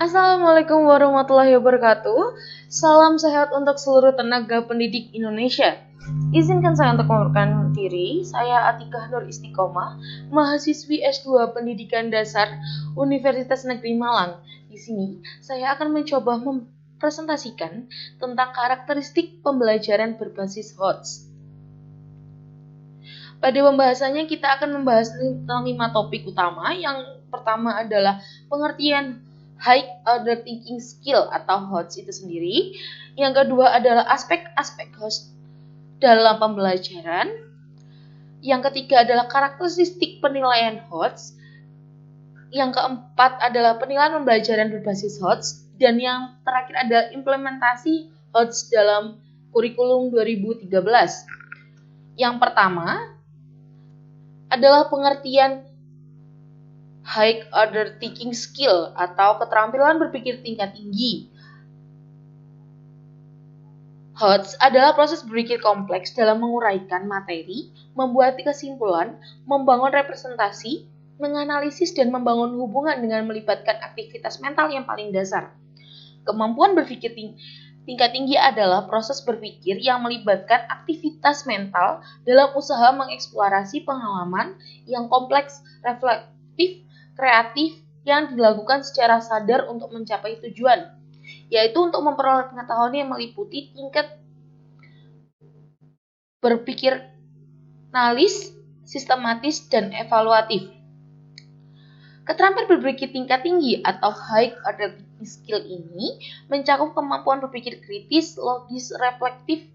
Assalamualaikum warahmatullahi wabarakatuh. Salam sehat untuk seluruh tenaga pendidik Indonesia. Izinkan saya untuk memperkenalkan diri. Saya Atikah Nur Istiqomah, mahasiswi S2 Pendidikan Dasar Universitas Negeri Malang. Di sini saya akan mencoba mempresentasikan tentang karakteristik pembelajaran berbasis HOTS. Pada pembahasannya kita akan membahas tentang 5 topik utama. Yang pertama adalah pengertian High Order Thinking Skill atau HOTS itu sendiri. Yang kedua adalah aspek-aspek HOTS dalam pembelajaran. Yang ketiga adalah karakteristik penilaian HOTS. Yang keempat adalah penilaian pembelajaran berbasis HOTS. Dan yang terakhir adalah implementasi HOTS dalam kurikulum 2013. Yang pertama adalah pengertian High Order Thinking Skill atau keterampilan berpikir tingkat tinggi. HOTS adalah proses berpikir kompleks dalam menguraikan materi, membuat kesimpulan, membangun representasi, menganalisis, dan membangun hubungan dengan melibatkan aktivitas mental yang paling dasar. Kemampuan berpikir tingkat tinggi adalah proses berpikir yang melibatkan aktivitas mental dalam usaha mengeksplorasi pengalaman yang kompleks, reflektif, kreatif yang dilakukan secara sadar untuk mencapai tujuan, yaitu untuk memperoleh pengetahuan yang meliputi tingkat berpikir analis, sistematis, dan evaluatif. Keterampilan berpikir tingkat tinggi atau High Order Thinking Skill ini mencakup kemampuan berpikir kritis, logis, reflektif,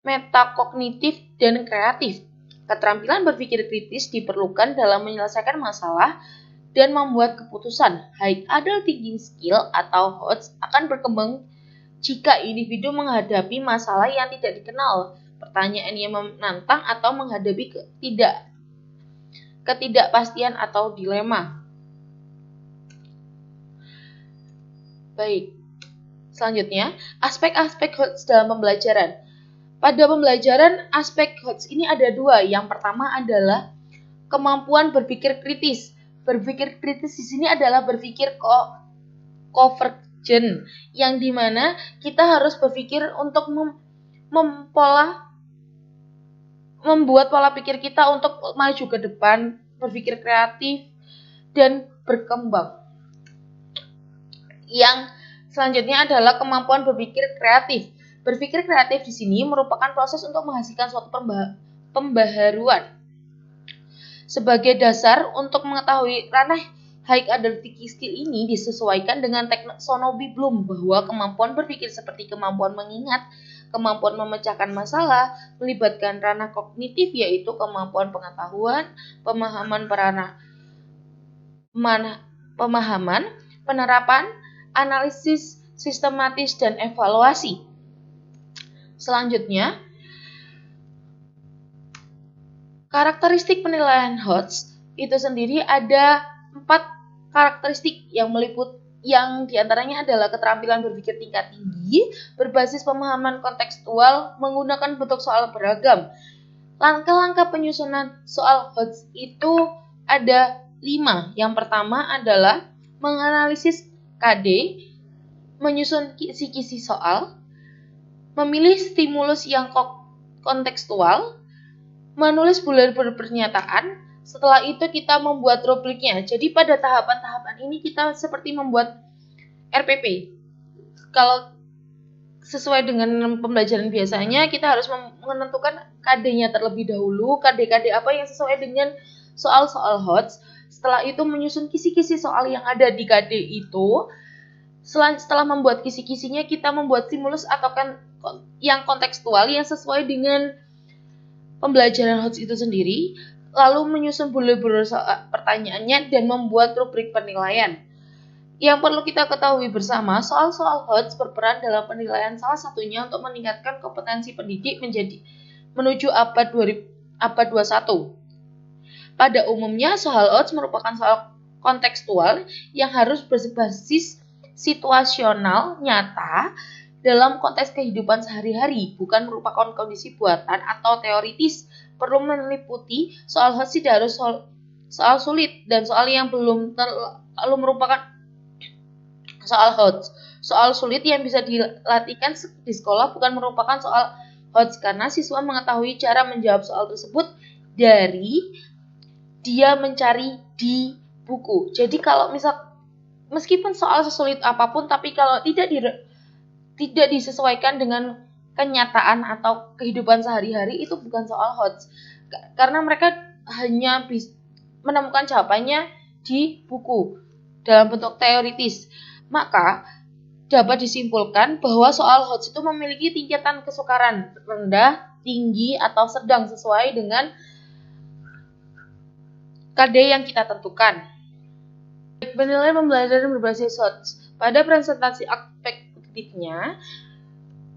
metakognitif, dan kreatif. Keterampilan berpikir kritis diperlukan dalam menyelesaikan masalah dan membuat keputusan. High Order Thinking Skill atau HOTS akan berkembang jika individu menghadapi masalah yang tidak dikenal, pertanyaan yang menantang, atau menghadapi ketidakpastian atau dilema. Baik, selanjutnya aspek-aspek HOTS dalam pembelajaran. Pada pembelajaran, aspek HOTS ini ada 2. Yang pertama adalah kemampuan berpikir kritis. Berpikir kritis di sini adalah berpikir convergent, yang dimana kita harus berpikir untuk membuat pola pikir kita untuk maju ke depan, berpikir kreatif, dan berkembang. Yang selanjutnya adalah kemampuan berpikir kreatif. Berpikir kreatif di sini merupakan proses untuk menghasilkan suatu pembaharuan. Sebagai dasar untuk mengetahui ranah High Order Thinking Skill ini disesuaikan dengan taksonomi Bloom bahwa kemampuan berpikir seperti kemampuan mengingat, kemampuan memecahkan masalah, melibatkan ranah kognitif yaitu kemampuan pengetahuan, pemahaman, penerapan, analisis, sistematis, dan evaluasi. Selanjutnya, karakteristik penilaian HOTS itu sendiri ada 4 karakteristik yang diantaranya adalah keterampilan berpikir tingkat tinggi, berbasis pemahaman kontekstual, menggunakan bentuk soal beragam. Langkah-langkah penyusunan soal HOTS itu ada 5. Yang pertama adalah menganalisis KD, menyusun kisi-kisi soal, memilih stimulus yang kontekstual, menulis bulir pernyataan. Setelah itu kita membuat rubriknya. Jadi pada tahapan-tahapan ini kita seperti membuat RPP. Kalau sesuai dengan pembelajaran biasanya kita harus menentukan KD-nya terlebih dahulu, KD-KD apa yang sesuai dengan soal-soal HOTS. Setelah itu menyusun kisi-kisi soal yang ada di KD itu. Setelah membuat kisi-kisinya kita membuat stimulus atau yang kontekstual yang sesuai dengan pembelajaran HOTS itu sendiri, lalu menyusun bulir-bulir pertanyaannya dan membuat rubrik penilaian. Yang perlu kita ketahui bersama, soal-soal HOTS berperan dalam penilaian salah satunya untuk meningkatkan kompetensi pendidik menuju abad 21. Pada umumnya, soal HOTS merupakan soal kontekstual yang harus berbasis situasional nyata dalam konteks kehidupan sehari-hari, bukan merupakan kondisi buatan atau teoritis. Perlu meliputi soal HOTS tidak harus soal sulit dan soal yang belum terlalu merupakan Soal HOTS. Soal sulit yang bisa dilatihkan di sekolah bukan merupakan soal HOTS karena siswa mengetahui cara menjawab soal tersebut dari dia mencari di buku. Jadi kalau meskipun soal sesulit apapun tapi kalau tidak disesuaikan dengan kenyataan atau kehidupan sehari-hari itu bukan soal HOTS. Karena mereka hanya menemukan jawabannya di buku dalam bentuk teoritis. Maka dapat disimpulkan bahwa soal HOTS itu memiliki tingkatan kesukaran rendah, tinggi, atau sedang sesuai dengan KD yang kita tentukan. Penilaian pembelajaran berbasis HOTS. Pada presentasi aspek kognitifnya,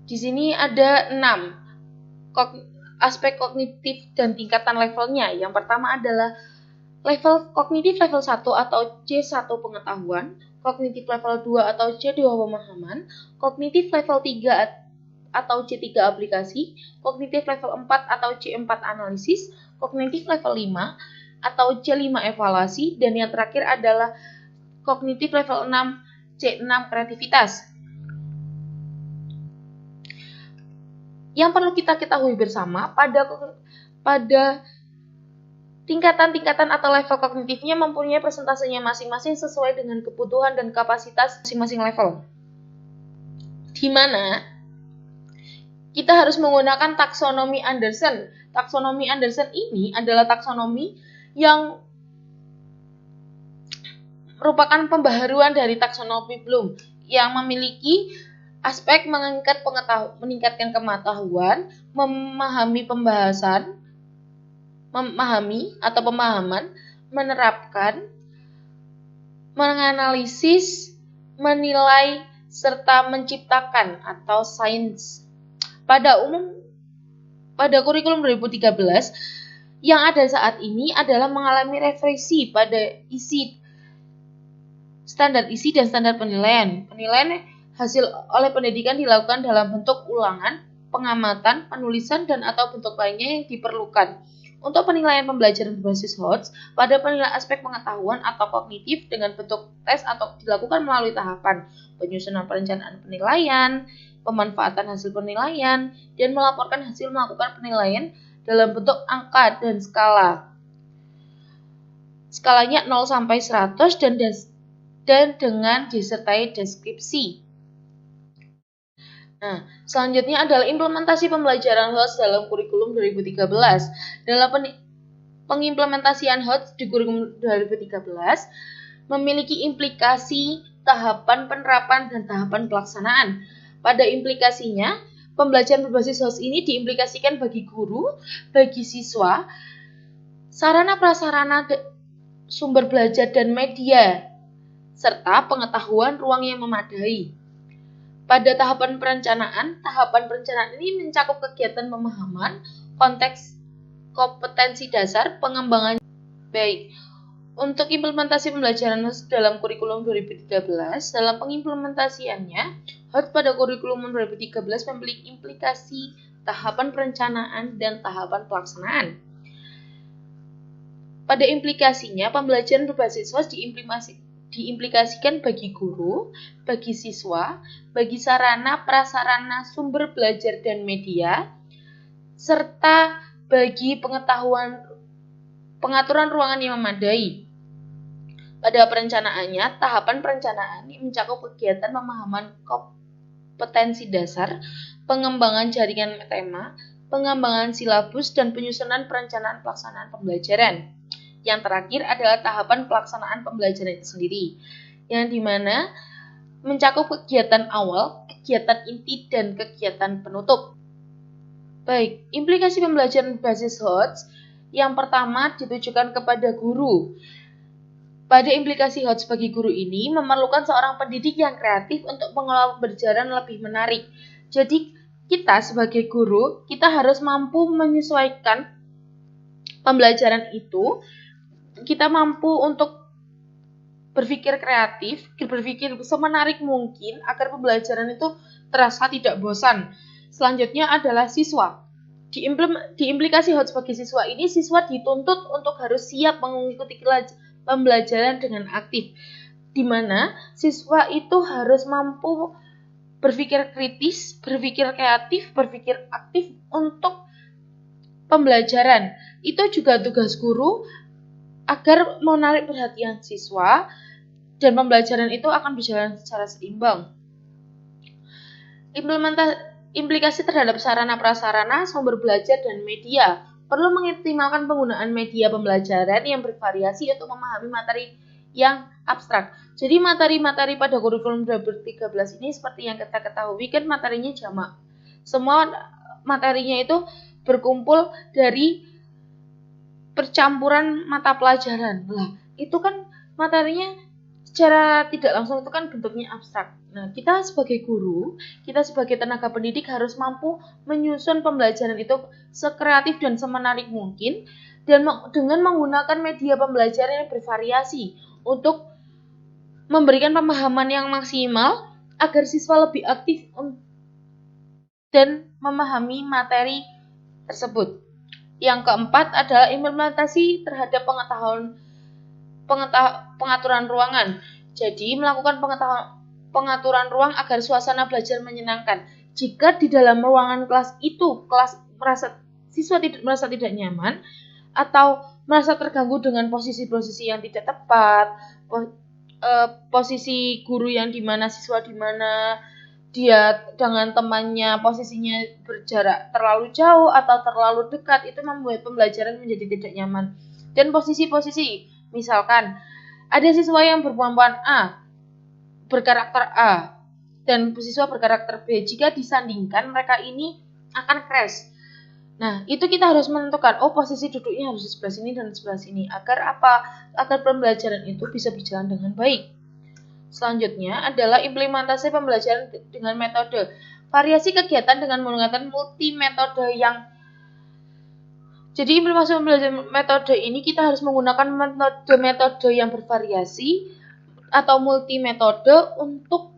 di sini ada 6 aspek kognitif dan tingkatan levelnya. Yang pertama adalah level kognitif level 1 atau C1 pengetahuan, kognitif level 2 atau C2 pemahaman, kognitif level 3 atau C3 aplikasi, kognitif level 4 atau C4 analisis, kognitif level 5 atau C5 evaluasi, dan yang terakhir adalah kognitif level 6 C6 kreativitas. Yang perlu kita ketahui bersama pada tingkatan-tingkatan atau level kognitifnya mempunyai persentasenya masing-masing sesuai dengan kebutuhan dan kapasitas masing-masing level. Di mana kita harus menggunakan taksonomi Anderson. Taksonomi Anderson ini adalah taksonomi yang merupakan pembaharuan dari taksonomi Bloom yang memiliki aspek meningkatkan pengetahuan, memahami atau pemahaman, menerapkan, menganalisis, menilai, serta menciptakan atau sains. Pada kurikulum 2013 yang ada saat ini adalah mengalami revisi pada standar isi dan standar penilaian. Penilaian hasil oleh pendidikan dilakukan dalam bentuk ulangan, pengamatan, penulisan, dan atau bentuk lainnya yang diperlukan. Untuk penilaian pembelajaran berbasis HOTS, pada penilaian aspek pengetahuan atau kognitif dengan bentuk tes atau dilakukan melalui tahapan penyusunan perencanaan penilaian, pemanfaatan hasil penilaian, dan melaporkan hasil melakukan penilaian dalam bentuk angka dan skala. Skalanya 0 sampai 100 dan dengan disertai deskripsi. Nah, selanjutnya adalah implementasi pembelajaran HOTS dalam kurikulum 2013. Dalam pengimplementasian HOTS di kurikulum 2013 memiliki implikasi tahapan penerapan dan tahapan pelaksanaan. Pada implikasinya, pembelajaran berbasis HOTS ini diimplikasikan bagi guru, bagi siswa, sarana prasarana sumber belajar dan media, serta pengetahuan ruang yang memadai. Pada tahapan perencanaan ini mencakup kegiatan pemahaman, konteks kompetensi dasar, pengembangan. Baik, untuk implementasi pembelajaran HOTS dalam kurikulum 2013, dalam pengimplementasiannya, HOTS pada kurikulum 2013 memiliki implikasi tahapan perencanaan dan tahapan pelaksanaan. Pada implikasinya, pembelajaran berbasis HOTS diimplikasikan bagi guru, bagi siswa, bagi sarana prasarana sumber belajar dan media, serta bagi pengaturan ruangan yang memadai. Pada perencanaannya, tahapan perencanaan ini mencakup kegiatan pemahaman kompetensi dasar, pengembangan jaringan tema, pengembangan silabus, dan penyusunan perencanaan pelaksanaan pembelajaran. Yang terakhir adalah tahapan pelaksanaan pembelajaran itu sendiri, yang dimana mencakup kegiatan awal, kegiatan inti, dan kegiatan penutup. Baik, implikasi pembelajaran berbasis HOTS yang pertama ditujukan kepada guru. Pada implikasi HOTS bagi guru ini memerlukan seorang pendidik yang kreatif untuk mengelola pembelajaran lebih menarik. Jadi kita sebagai guru, kita harus mampu menyesuaikan pembelajaran itu. Kita mampu untuk berpikir kreatif, berpikir semenarik mungkin agar pembelajaran itu terasa tidak bosan. Selanjutnya adalah siswa. Di implikasi HOTS bagi siswa ini, siswa dituntut untuk harus siap mengikuti pembelajaran dengan aktif. di mana siswa itu harus mampu berpikir kritis, berpikir kreatif, berpikir aktif untuk pembelajaran. Itu juga tugas guru agar menarik perhatian siswa dan pembelajaran itu akan berjalan secara seimbang. Implikasi terhadap sarana-prasarana, sumber belajar, dan media. Perlu mengoptimalkan penggunaan media pembelajaran yang bervariasi untuk memahami materi yang abstrak. Jadi materi-materi pada kurikulum 2013 ini seperti yang kita ketahui kan materinya jamak. Semua materinya itu berkumpul dari percampuran mata pelajaran. Lah, itu kan materinya secara tidak langsung itu kan bentuknya abstrak. Nah, kita sebagai guru, kita sebagai tenaga pendidik harus mampu menyusun pembelajaran itu sekreatif dan semenarik mungkin dan dengan menggunakan media pembelajaran yang bervariasi untuk memberikan pemahaman yang maksimal agar siswa lebih aktif dan memahami materi tersebut. Yang keempat adalah implementasi terhadap pengaturan ruangan. Jadi, melakukan pengaturan ruang agar suasana belajar menyenangkan. Jika di dalam ruangan kelas itu siswa merasa tidak nyaman atau merasa terganggu dengan posisi-posisi yang tidak tepat, posisi guru yang di mana, siswa di mana, dia dengan temannya posisinya berjarak terlalu jauh atau terlalu dekat, itu membuat pembelajaran menjadi tidak nyaman. Dan posisi-posisi, misalkan ada siswa yang berkemampuan A, berkarakter A, dan siswa berkarakter B. Jika disandingkan, mereka ini akan crash. Nah, itu kita harus menentukan, posisi duduknya harus di sebelah sini dan sebelah sini. Agar apa? Agar pembelajaran itu bisa berjalan dengan baik. Selanjutnya adalah implementasi pembelajaran dengan metode. Variasi kegiatan dengan menggunakan multi metode Jadi implementasi pembelajaran metode ini kita harus menggunakan metode yang bervariasi atau multi metode untuk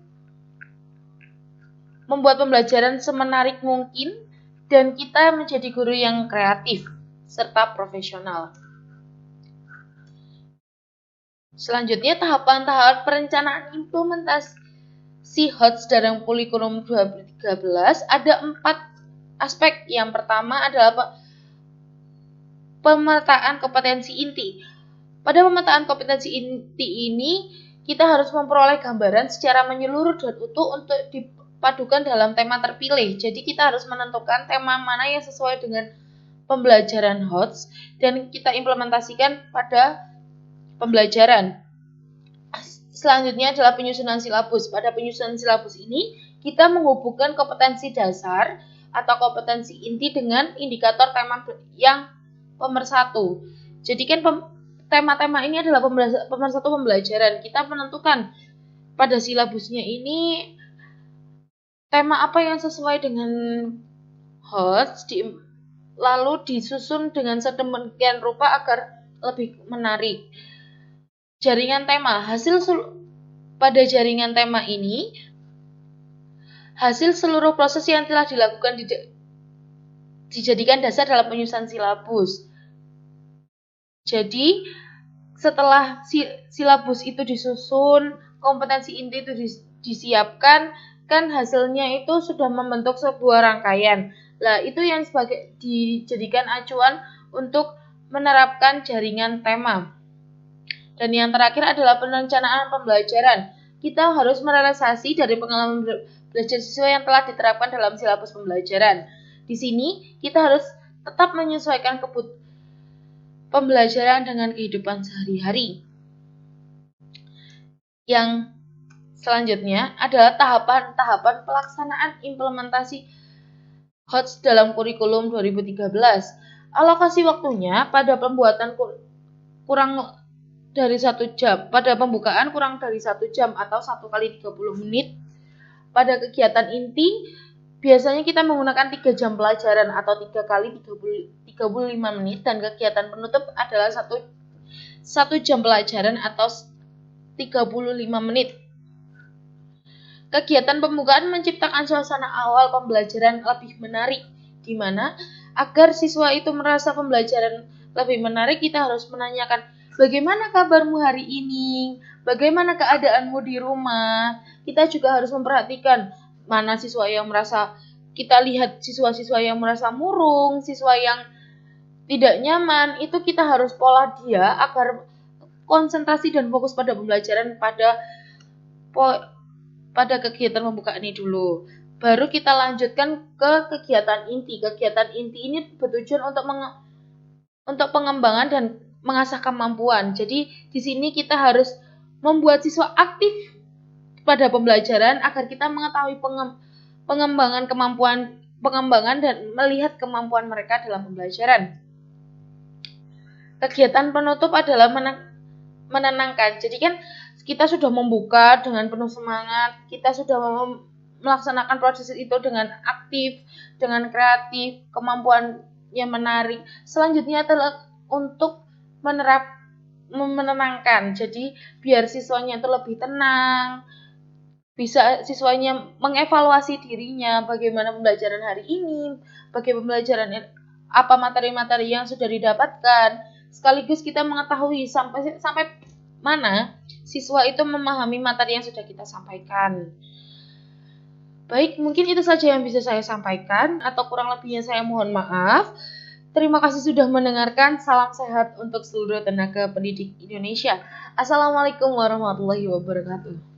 membuat pembelajaran semenarik mungkin dan kita menjadi guru yang kreatif serta profesional. Selanjutnya, tahapan-tahapan perencanaan implementasi HOTS dalam kurikulum 2013 ada 4 aspek. Yang pertama adalah pemetaan kompetensi inti. Pada pemetaan kompetensi inti ini, kita harus memperoleh gambaran secara menyeluruh dan utuh untuk dipadukan dalam tema terpilih. Jadi kita harus menentukan tema mana yang sesuai dengan pembelajaran HOTS dan kita implementasikan pada pembelajaran. Selanjutnya adalah penyusunan silabus. Pada penyusunan silabus ini, kita menghubungkan kompetensi dasar atau kompetensi inti dengan indikator tema yang pemersatu. Jadi kan tema-tema ini adalah pemersatu pembelajaran. Kita menentukan pada silabusnya ini tema apa yang sesuai dengan HOTS, lalu disusun dengan sedemikian rupa agar lebih menarik. Jaringan tema. Pada jaringan tema ini, hasil seluruh proses yang telah dilakukan dijadikan dasar dalam penyusunan silabus. Jadi, setelah silabus itu disusun, kompetensi inti itu disiapkan, kan hasilnya itu sudah membentuk sebuah rangkaian. Nah, itu yang dijadikan acuan untuk menerapkan jaringan tema. Dan yang terakhir adalah perencanaan pembelajaran. Kita harus merealisasi dari pengalaman belajar siswa yang telah diterapkan dalam silabus pembelajaran. Di sini, kita harus tetap menyesuaikan pembelajaran dengan kehidupan sehari-hari. Yang selanjutnya adalah tahapan-tahapan pelaksanaan implementasi HOTS dalam kurikulum 2013. Alokasi waktunya pada pembuatan kurang dari 1 jam, pada pembukaan kurang dari 1 jam atau 1 kali 30 menit. Pada kegiatan inti, biasanya kita menggunakan 3 jam pelajaran atau 3 kali 35 menit dan kegiatan penutup adalah 1 jam pelajaran atau 35 menit. Kegiatan pembukaan menciptakan suasana awal pembelajaran lebih menarik, di mana agar siswa itu merasa pembelajaran lebih menarik, kita harus menanyakan, bagaimana kabarmu hari ini? bagaimana keadaanmu di rumah. Kita juga harus memperhatikan mana siswa yang merasa, kita lihat siswa-siswa yang merasa murung, siswa yang tidak nyaman, itu kita harus pola dia agar konsentrasi dan fokus pada pembelajaran pada kegiatan pembukaan ini dulu. Baru kita lanjutkan ke kegiatan inti. Kegiatan inti ini bertujuan untuk pengembangan dan mengasah kemampuan. Jadi di sini kita harus membuat siswa aktif pada pembelajaran agar kita mengetahui pengembangan dan melihat kemampuan mereka dalam pembelajaran. Kegiatan penutup adalah menenangkan. Jadi kan kita sudah membuka dengan penuh semangat, kita sudah melaksanakan proses itu dengan aktif, dengan kreatif, kemampuan yang menarik. Selanjutnya adalah untuk menenangkan. Jadi biar siswanya itu lebih tenang, bisa siswanya mengevaluasi dirinya, bagaimana pembelajaran hari ini, bagaimana pembelajaran apa materi-materi yang sudah didapatkan. Sekaligus kita mengetahui sampai mana siswa itu memahami materi yang sudah kita sampaikan. Baik, mungkin itu saja yang bisa saya sampaikan, atau kurang lebihnya saya mohon maaf. Terima kasih sudah mendengarkan. Salam sehat untuk seluruh tenaga pendidik Indonesia. Assalamualaikum warahmatullahi wabarakatuh.